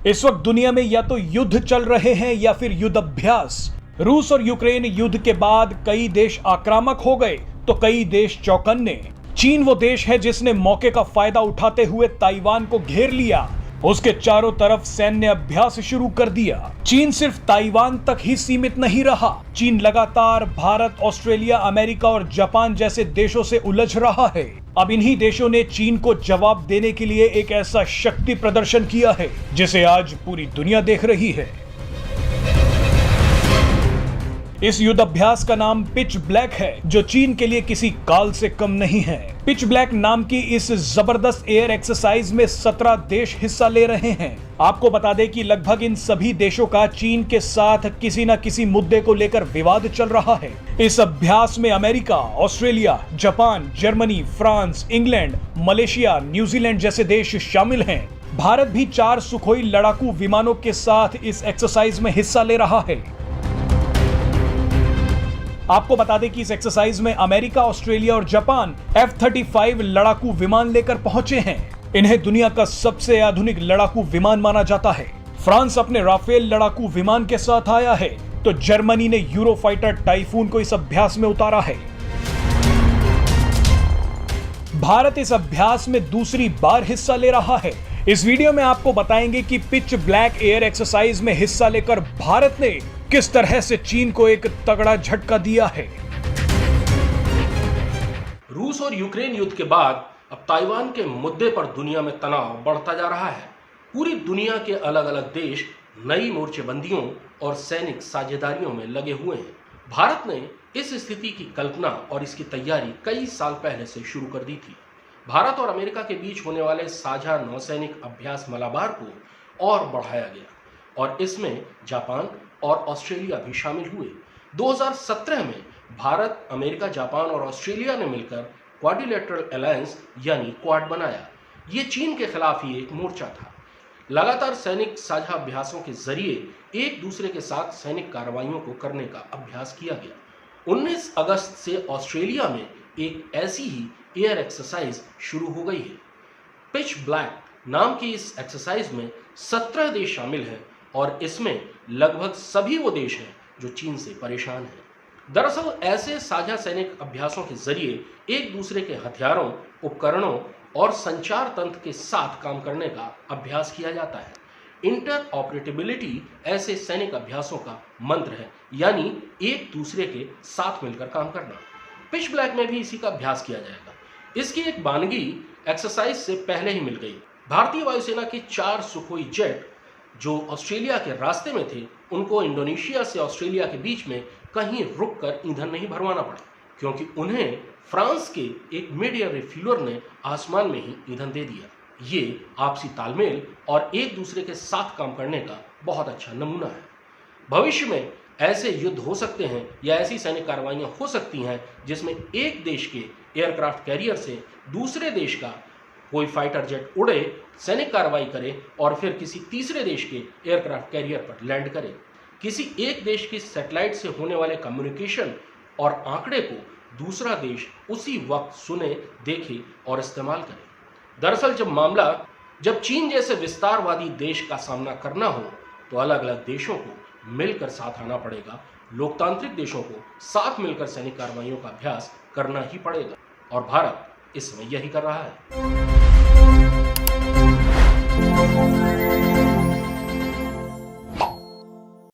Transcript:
इस वक्त दुनिया में या तो युद्ध चल रहे हैं या फिर युद्ध अभ्यास। रूस और यूक्रेन युद्ध के बाद कई देश आक्रामक हो गए तो कई देश चौकन्ने। चीन वो देश है जिसने मौके का फायदा उठाते हुए ताइवान को घेर लिया, उसके चारों तरफ सैन्य अभ्यास शुरू कर दिया। चीन सिर्फ ताइवान तक ही सीमित नहीं रहा, चीन लगातार भारत, ऑस्ट्रेलिया, अमेरिका और जापान जैसे देशों से उलझ रहा है। अब इन्हीं देशों ने चीन को जवाब देने के लिए एक ऐसा शक्ति प्रदर्शन किया है जिसे आज पूरी दुनिया देख रही है। इस युद्ध अभ्यास का नाम पिच ब्लैक है, जो चीन के लिए किसी काल से कम नहीं है। पिच ब्लैक नाम की इस जबरदस्त एयर एक्सरसाइज में 17 देश हिस्सा ले रहे हैं। आपको बता दें कि लगभग इन सभी देशों का चीन के साथ किसी न किसी मुद्दे को लेकर विवाद चल रहा है। इस अभ्यास में America, Australia, Japan, Germany, France, England, Malaysia, New Zealand जैसे देश शामिल हैं। भारत भी 4 सुखोई लड़ाकू विमानों के साथ इस एक्सरसाइज में हिस्सा ले रहा है। आपको बता दें कि इस एक्सरसाइज में अमेरिका, ऑस्ट्रेलिया और जापान F-35 लड़ाकू विमान लेकर पहुंचे हैं। इन्हें दुनिया का सबसे आधुनिक लड़ाकू विमान माना जाता है। फ्रांस अपने राफेल लड़ाकू विमान के साथ आया है, तो जर्मनी ने यूरोफाइटर टाइफून को इस अभ्यास में उतारा है। भारत इस अभ्यास में दूसरी बार हिस्सा ले रहा है। इस वीडियो में आपको बताएंगे कि पिच ब्लैक एयर एक्सरसाइज में हिस्सा लेकर भारत ने किस तरह से चीन को एक तगड़ा झटका दिया है। रूस और यूक्रेन युद्ध के बाद अब ताइवान के मुद्दे पर दुनिया में तनाव बढ़ता जा रहा है। पूरी दुनिया के अलग अलग देश नई मोर्चेबंदियों और सैनिक साझेदारियों में लगे हुए हैं। भारत ने इस स्थिति की कल्पना और इसकी तैयारी कई साल पहले से शुरू कर दी थी। भारत और अमेरिका के बीच होने वाले साझा नौसैनिक अभ्यास मलाबार को और बढ़ाया गया और इसमें जापान और ऑस्ट्रेलिया भी शामिल हुए। 2017 में भारत, अमेरिका, जापान और ऑस्ट्रेलिया ने मिलकर क्वाड्रिलेटरल अलायंस यानी क्वाड बनाया। ये चीन के खिलाफ ही एक मोर्चा था। लगातार सैनिक साझा अभ्यासों के जरिए एक दूसरे के साथ सैनिक कार्रवाइयों को करने का अभ्यास किया गया। 19 अगस्त से ऑस्ट्रेलिया में एक ऐसी ही एयर एक्सरसाइज शुरू हो गई है। पिच ब्लैक नाम की इस एक्सरसाइज में 17 देश शामिल हैं और इसमें लगभग सभी वो देश हैं जो चीन से परेशान हैं। दरअसल ऐसे साझा सैनिक अभ्यासों के जरिए एक दूसरे के हथियारों, उपकरणों और संचार तंत्र के साथ काम करने का अभ्यास किया जाता है। इंटर ऑपरेटिबिलिटी ऐसे सैनिक अभ्यासों का मंत्र है, यानी एक दूसरे के साथ मिलकर काम करना। पिच ब्लैक में भी इसी का अभ्यास किया जाएगा। इसकी एक बानगी एक्सरसाइज से पहले ही मिल गई। भारतीय वायुसेना के 4 सुखोई जेट जो ऑस्ट्रेलिया के रास्ते में थे, उनको इंडोनेशिया से ऑस्ट्रेलिया के बीच में कहीं रुककर ईंधन नहीं भरवाना पड़ा, क्योंकि उन्हें फ्रांस के एक मिड एयर रिफ्यूलर ने आसमान में ही ईंधन दे दिया। ये आपसी तालमेल और एक दूसरे के साथ काम करने का बहुत अच्छा नमूना है। भविष्य में ऐसे युद्ध हो सकते हैं या ऐसी सैनिक कार्रवाइयां हो सकती हैं जिसमें एक देश के एयरक्राफ्ट कैरियर से दूसरे देश का कोई फाइटर जेट उड़े, सैनिक कार्रवाई करे और फिर किसी तीसरे देश के एयरक्राफ्ट कैरियर पर लैंड करे। किसी एक देश की सैटेलाइट से होने वाले कम्युनिकेशन और आंकड़े को दूसरा देश उसी वक्त सुने, देखे और इस्तेमाल करे। दरअसल जब चीन जैसे विस्तारवादी देश का सामना करना हो तो अलग अलग देशों को मिलकर साथ आना पड़ेगा। लोकतांत्रिक देशों को साथ मिलकर सैनिक कार्रवाइयों का अभ्यास करना ही पड़ेगा और भारत इस समय यही कर रहा है।